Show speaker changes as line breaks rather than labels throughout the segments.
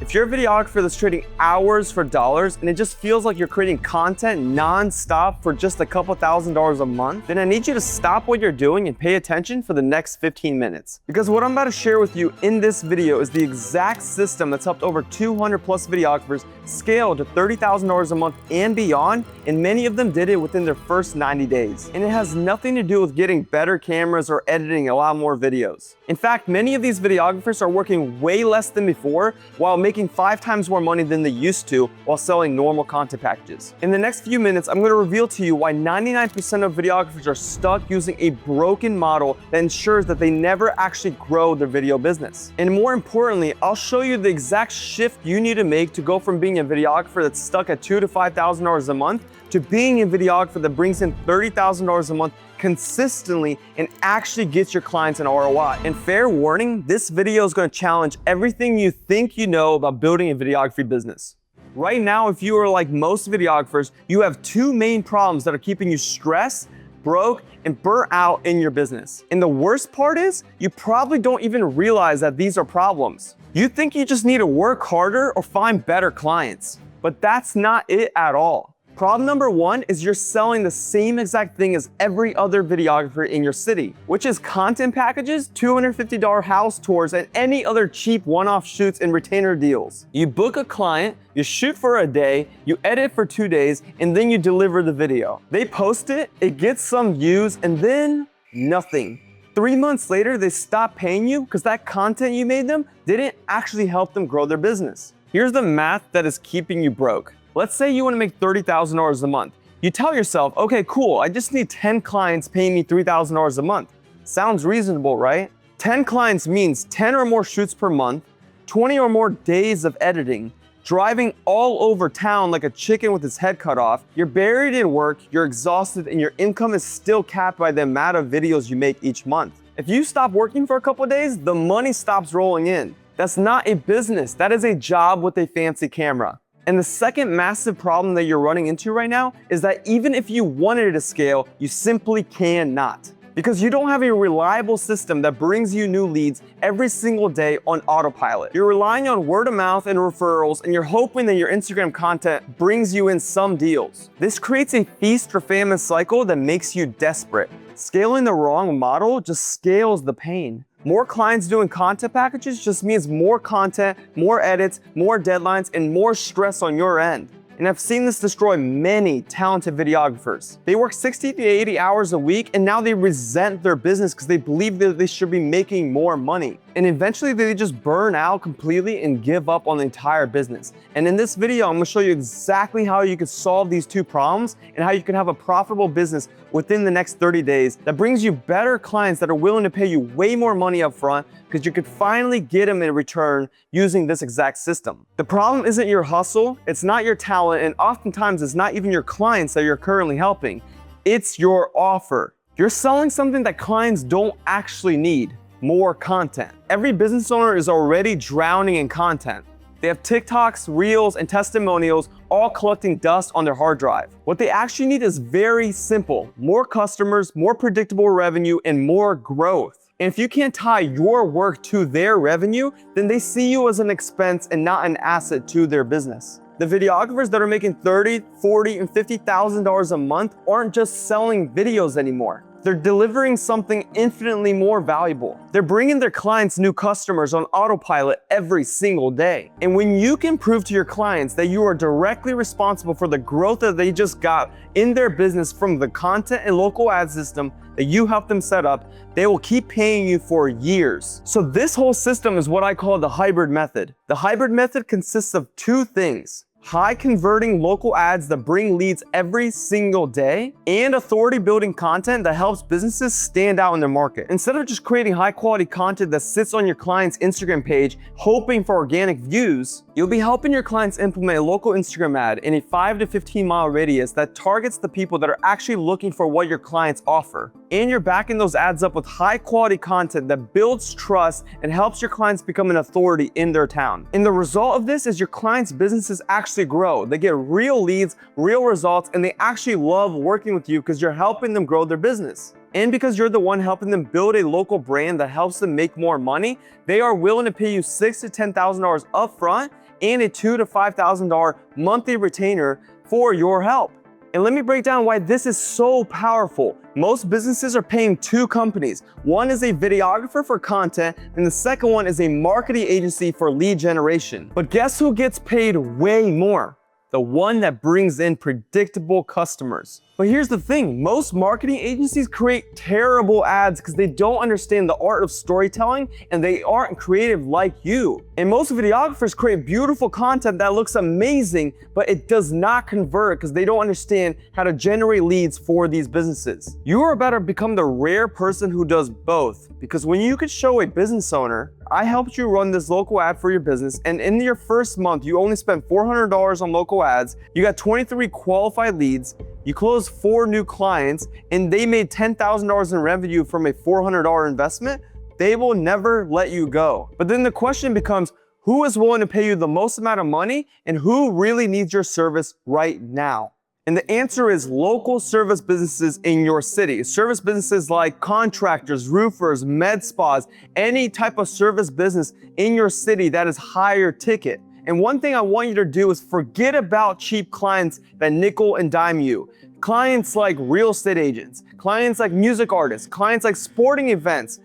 If you're a videographer that's trading hours for dollars and it just feels like you're creating content non-stop for just a couple $1,000s a month, then I need you to stop what you're doing and pay attention for the next 15 minutes. Because what I'm about to share with you in this video is the exact system that's helped over 200 plus videographers scale to $30,000 a month and beyond, and many of them did it within their first 90 days. And it has nothing to do with getting better cameras or editing a lot more videos. In fact, many of these videographers are working way less than before while making 5 times more money than they used to while selling normal content packages. In the next few minutes, I'm going to reveal to you why 99% of videographers are stuck using a broken model that ensures that they never actually grow their video business. And more importantly, I'll show you the exact shift you need to make to go from being a videographer that's stuck at $2,000 to $5,000 a month to being a videographer that brings in $30,000 a month consistently and actually gets your clients an ROI. And fair warning, this video is going to challenge everything you think you know about building a videography business. Right now, if you are like most videographers, you have 2 main problems that are keeping you stressed, broke, and burnt out in your business. And the worst part is, you probably don't even realize that these are problems. You think you just need to work harder or find better clients, but that's not it at all. Problem number 1 is you're selling the same exact thing as every other videographer in your city, which is content packages, $250 house tours, and any other cheap one-off shoots and retainer deals. You book a client, you shoot for a day, you edit for 2 days, and then you deliver the video. They post it, it gets some views, and then nothing. 3 months later, they stop paying you because that content you made them didn't actually help them grow their business. Here's the math that is keeping you broke. Let's say you want to make $30,000 a month. You tell yourself, okay, cool, I just need 10 clients paying me $3,000 a month. Sounds reasonable, right? 10 clients means 10 or more shoots per month, 20 or more days of editing, driving all over town like a chicken with its head cut off. You're buried in work, you're exhausted, and your income is still capped by the amount of videos you make each month. If you stop working for a couple of days, the money stops rolling in. That's not a business, that is a job with a fancy camera. And the second massive problem that you're running into right now is that even if you wanted to scale, you simply cannot. Because you don't have a reliable system that brings you new leads every single day on autopilot. You're relying on word of mouth and referrals, and you're hoping that your Instagram content brings you in some deals. This creates a feast or famine cycle that makes you desperate. Scaling the wrong model just scales the pain. More clients doing content packages just means more content, more edits, more deadlines, and more stress on your end. And I've seen this destroy many talented videographers. They work 60 to 80 hours a week, and now they resent their business because they believe that they should be making more money. And eventually they just burn out completely and give up on the entire business. And in this video, I'm gonna show you exactly how you can solve these 2 problems and how you can have a profitable business within the next 30 days that brings you better clients that are willing to pay you way more money up front because you could finally get them in return using this exact system. The problem isn't your hustle, it's not your talent, and oftentimes it's not even your clients that you're currently helping. It's your offer. You're selling something that clients don't actually need. More content. Every business owner is already drowning in content. They have TikToks, Reels, and testimonials all collecting dust on their hard drive. What they actually need is very simple: more customers, more predictable revenue, and more growth. And if you can't tie your work to their revenue, then they see you as an expense and not an asset to their business. The videographers that are making $30,000, $40,000, and $50,000 a month aren't just selling videos anymore. They're delivering something infinitely more valuable. They're bringing their clients new customers on autopilot every single day. And when you can prove to your clients that you are directly responsible for the growth that they just got in their business from the content and local ad system that you helped them set up, they will keep paying you for years. So this whole system is what I call the hybrid method. The hybrid method consists of 2 things: high converting local ads that bring leads every single day, and authority building content that helps businesses stand out in their market. Instead of just creating high quality content that sits on your client's Instagram page hoping for organic views, you'll be helping your clients implement a local Instagram ad in a 5 to 15 mile radius that targets the people that are actually looking for what your clients offer. And you're backing those ads up with high quality content that builds trust and helps your clients become an authority in their town. And the result of this is your clients' businesses actually grow. They get real leads, real results, and they actually love working with you because you're helping them grow their business. And because you're the one helping them build a local brand that helps them make more money, they are willing to pay you $6,000 to $10,000 upfront and a $2,000 to $5,000 monthly retainer for your help. And let me break down why this is so powerful. Most businesses are paying two companies. One is a videographer for content, and the second one is a marketing agency for lead generation. But guess who gets paid way more? The one that brings in predictable customers. But here's the thing, most marketing agencies create terrible ads because they don't understand the art of storytelling and they aren't creative like you. And most videographers create beautiful content that looks amazing, but it does not convert because they don't understand how to generate leads for these businesses. You are about to become the rare person who does both, because when you could show a business owner, I helped you run this local ad for your business, and in your first month, you only spent $400 on local ads, you got 23 qualified leads, you closed 4 new clients, and they made $10,000 in revenue from a $400 investment, they will never let you go. But then the question becomes, who is willing to pay you the most amount of money and who really needs your service right now? And the answer is local service businesses in your city. Service businesses like contractors, roofers, med spas, any type of service business in your city that is higher ticket. And one thing I want you to do is forget about cheap clients that nickel and dime you. Clients like real estate agents, clients like music artists, clients like sporting events.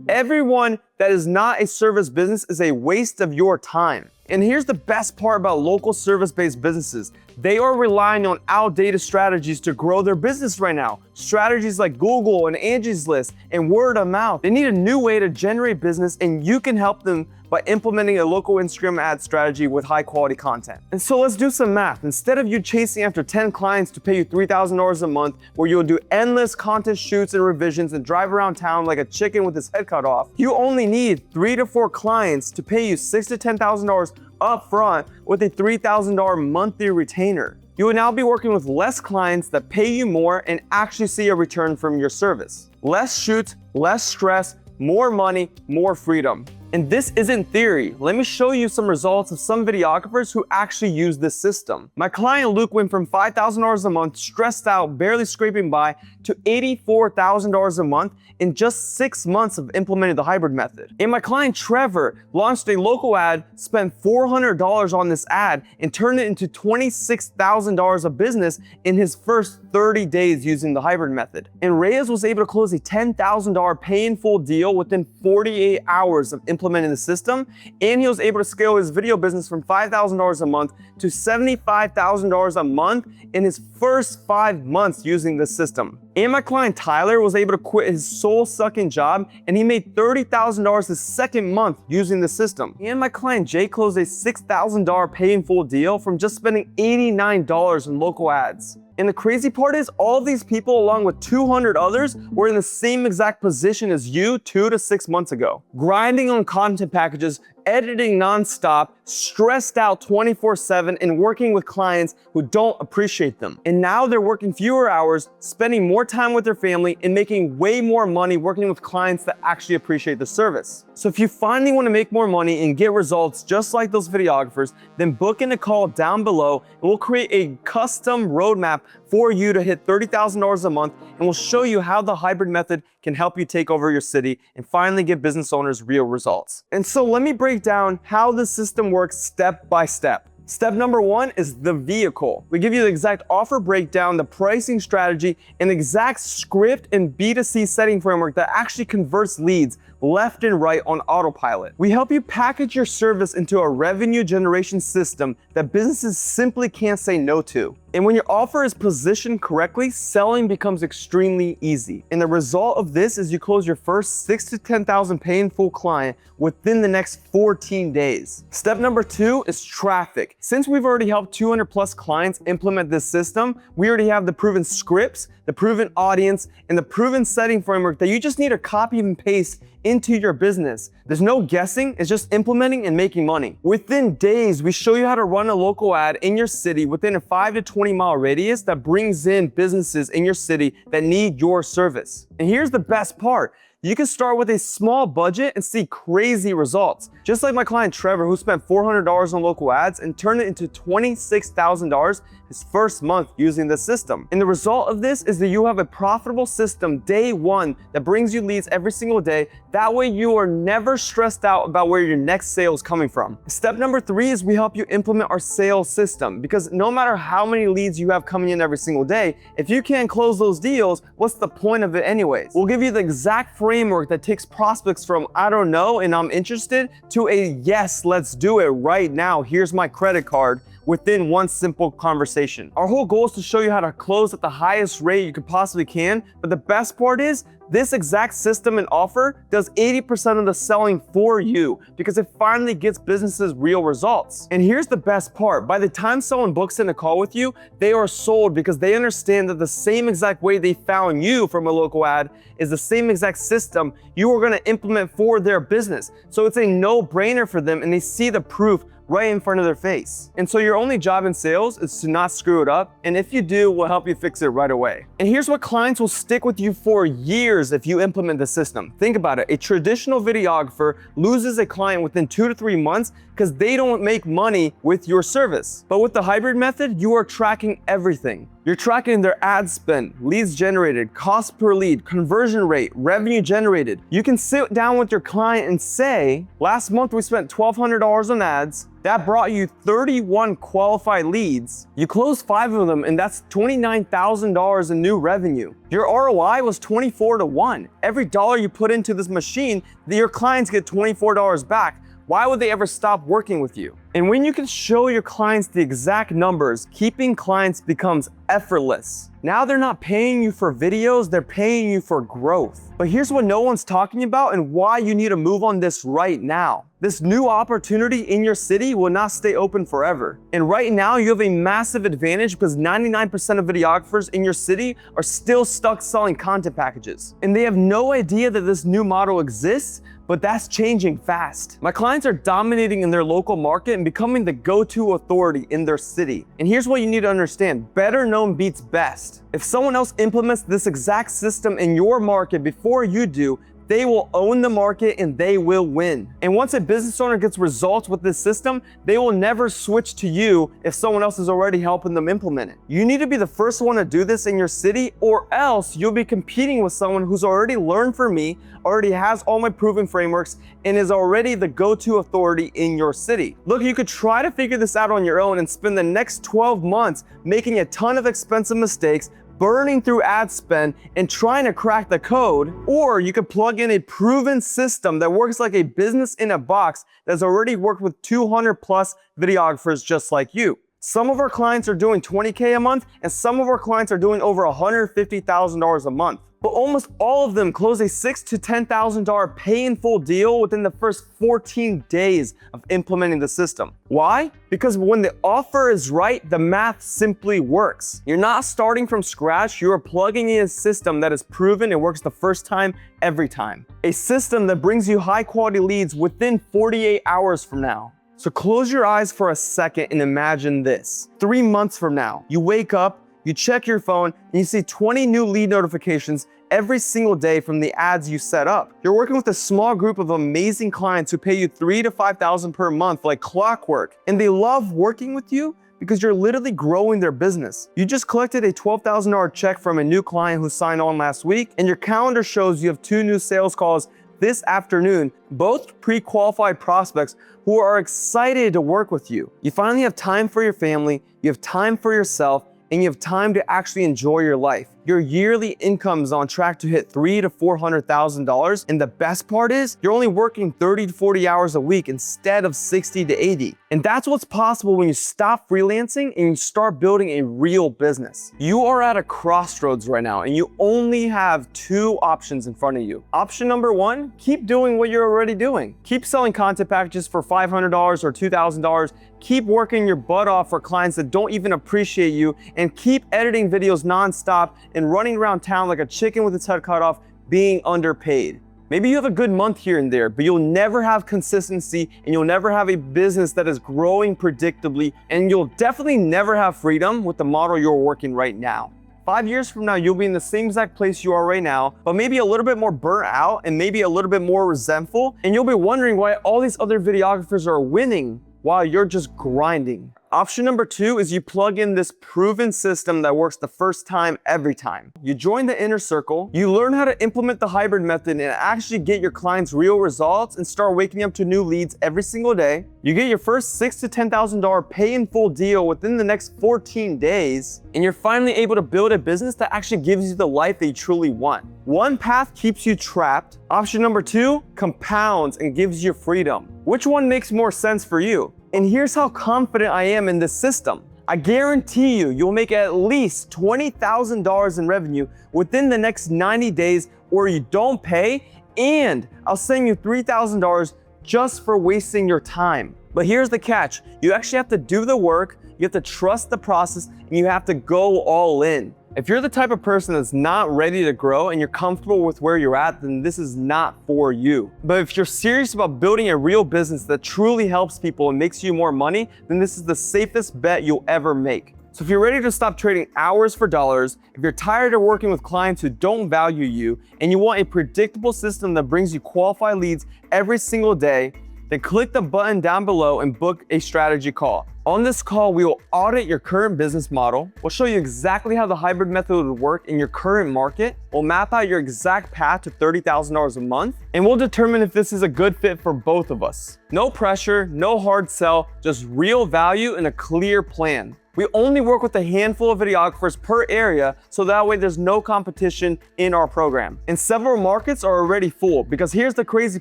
Everyone that is not a service business is a waste of your time. And here's the best part about local service-based businesses. They are relying on outdated strategies to grow their business right now. Strategies like Google and Angie's List and word of mouth. They need a new way to generate business, and you can help them by implementing a local Instagram ad strategy with high quality content. And so let's do some math. Instead of you chasing after 10 clients to pay you $3,000 a month, where you'll do endless content shoots and revisions and drive around town like a chicken with his head cut off, you only need 3 to 4 clients to pay you $6,000 to $10,000 up front with a $3,000 monthly retainer. You will now be working with less clients that pay you more and actually see a return from your service. Less shoots, less stress, more money, more freedom. And this isn't theory. Let me show you some results of some videographers who actually use this system. My client Luke went from $5,000 a month, stressed out, barely scraping by, to $84,000 a month in just 6 months of implementing the hybrid method. And my client Trevor launched a local ad, spent $400 on this ad, and turned it into $26,000 of business in his first 30 days using the hybrid method. And Reyes was able to close a $10,000 pay-in-full deal within 48 hours of implementing the system, and he was able to scale his video business from $5,000 a month to $75,000 a month in his first 5 months using the system. And my client Tyler was able to quit his soul-sucking job, and he made $30,000 his second month using the system. And my client Jay closed a $6,000 pay-in-full deal from just spending $89 in local ads. And the crazy part is, all of these people, along with 200 others, were in the same exact position as you 2 to 6 months ago. Grinding on content packages, editing nonstop, stressed out 24/7, and working with clients who don't appreciate them. And now they're working fewer hours, spending more time with their family, and making way more money working with clients that actually appreciate the service. So if you finally want to make more money and get results just like those videographers, then book in a call down below, and we'll create a custom roadmap for you to hit $30,000 a month, and we'll show you how the hybrid method can help you take over your city and finally give business owners real results. And so let me break down how the system works step by step. Step number 1 is the vehicle. We give you the exact offer breakdown, the pricing strategy, and the exact script and B2C setting framework that actually converts leads left and right on autopilot. We help you package your service into a revenue generation system that businesses simply can't say no to. And when your offer is positioned correctly, selling becomes extremely easy. And the result of this is you close your first 6,000 to 10,000 paying full client within the next 14 days. Step number 2 is traffic. Since we've already helped 200 plus clients implement this system, we already have the proven scripts, the proven audience, and the proven setting framework that you just need to copy and paste into your business. There's no guessing, it's just implementing and making money. Within days, we show you how to run a local ad in your city within a 5 to 20 mile radius that brings in businesses in your city that need your service. And here's the best part. You can start with a small budget and see crazy results. Just like my client Trevor, who spent $400 on local ads and turned it into $26,000 his first month using the system. And the result of this is that you have a profitable system day 1 that brings you leads every single day, That way you are never stressed out about where your next sale is coming from. Step number 3 is we help you implement our sales system, because no matter how many leads you have coming in every single day, if you can't close those deals, what's the point of it anyways? We'll give you the exact framework that takes prospects from I don't know and I'm interested to a yes, let's do it right now. Here's my credit card within one simple conversation. Our whole goal is to show you how to close at the highest rate you could possibly can, but the best part is this exact system and offer does 80% of the selling for you because it finally gets businesses real results. And here's the best part. By the time someone books in a call with you, they are sold because they understand that the same exact way they found you from a local ad is the same exact system you are going to implement for their business. So it's a no-brainer for them and they see the proof right in front of their face. And so your only job in sales is to not screw it up. And if you do, we'll help you fix it right away. And here's what clients will stick with you for years if you implement the system. Think about it. A traditional videographer loses a client within 2 to 3 months because they don't make money with your service. But with the hybrid method, you are tracking everything. You're tracking their ad spend, leads generated, cost per lead, conversion rate, revenue generated. You can sit down with your client and say, last month we spent $1,200 on ads. That brought you 31 qualified leads. You closed 5 of them and that's $29,000 in new revenue. Your ROI was 24 to 1. Every dollar you put into this machine, your clients get $24 back. Why would they ever stop working with you? And when you can show your clients the exact numbers, keeping clients becomes effortless. Now they're not paying you for videos, they're paying you for growth. But here's what no one's talking about and why you need to move on this right now. This new opportunity in your city will not stay open forever. And right now you have a massive advantage because 99% of videographers in your city are still stuck selling content packages. And they have no idea that this new model exists, but that's changing fast. My clients are dominating in their local market and becoming the go-to authority in their city. And here's what you need to understand. Better known beats best. If someone else implements this exact system in your market before you do, they will own the market and they will win. And once a business owner gets results with this system, they will never switch to you if someone else is already helping them implement it. You need to be the first one to do this in your city, or else you'll be competing with someone who's already learned from me, already has all my proven frameworks, and is already the go-to authority in your city. Look, you could try to figure this out on your own and spend the next 12 months making a ton of expensive mistakes, burning through ad spend and trying to crack the code, or you could plug in a proven system that works like a business in a box that's already worked with 200 plus videographers just like you. Some of our clients are doing $20K a month and some of our clients are doing over $150,000 a month. But almost all of them close a $6,000 to $10,000 pay in full deal within the first 14 days of implementing the system. Why? Because when the offer is right, the math simply works. You're not starting from scratch, you are plugging in a system that is proven and works the first time, every time. A system that brings you high quality leads within 48 hours from now. So close your eyes for a second and imagine this. 3 months from now, you wake up, you check your phone, and you see 20 new lead notifications every single day from the ads you set up. You're working with a small group of amazing clients who pay you $3,000 to $5,000 per month like clockwork, and they love working with you because you're literally growing their business. You just collected a $12,000 check from a new client who signed on last week, and your calendar shows you have 2 new sales calls this afternoon, both pre-qualified prospects who are excited to work with you. You finally have time for your family, you have time for yourself, and you have time to actually enjoy your life. Your yearly income is on track to hit $300,000 to $400,000. And the best part is you're only working 30 to 40 hours a week instead of 60 to 80. And that's what's possible when you stop freelancing and you start building a real business. You are at a crossroads right now and you only have 2 options in front of you. Option number 1, keep doing what you're already doing. Keep selling content packages for $500 or $2,000. Keep working your butt off for clients that don't even appreciate you, and keep editing videos nonstop and running around town like a chicken with its head cut off, being underpaid. Maybe you have a good month here and there, but you'll never have consistency and you'll never have a business that is growing predictably, and you'll definitely never have freedom with the model you're working right now. 5 years from now, you'll be in the same exact place you are right now, but maybe a little bit more burnt out and maybe a little bit more resentful, and you'll be wondering why all these other videographers are winning while you're just grinding. Option number 2 is you plug in this proven system that works the first time every time. You join the inner circle, you learn how to implement the hybrid method and actually get your clients real results and start waking up to new leads every single day. You get your first $6,000 to $10,000 pay in full deal within the next 14 days, and you're finally able to build a business that actually gives you the life that you truly want. One path keeps you trapped. Option number 2 compounds and gives you freedom. Which one makes more sense for you? And here's how confident I am in this system. I guarantee you'll make at least $20,000 in revenue within the next 90 days or you don't pay, and I'll send you $3,000 just for wasting your time. But here's the catch. You actually have to do the work, you have to trust the process, and you have to go all in. If you're the type of person that's not ready to grow and you're comfortable with where you're at, then this is not for you. But if you're serious about building a real business that truly helps people and makes you more money, then this is the safest bet you'll ever make. So if you're ready to stop trading hours for dollars, if you're tired of working with clients who don't value you, and you want a predictable system that brings you qualified leads every single day, then click the button down below and book a strategy call. On this call, we will audit your current business model. We'll show you exactly how the hybrid method would work in your current market. We'll map out your exact path to $30,000 a month, and we'll determine if this is a good fit for both of us. No pressure, no hard sell, just real value and a clear plan. We only work with a handful of videographers per area, so that way there's no competition in our program. And several markets are already full, because here's the crazy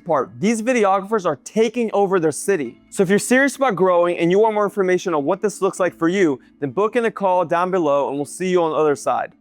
part. These videographers are taking over their city. So if you're serious about growing and you want more information on what this looks like for you, then book in a call down below and we'll see you on the other side.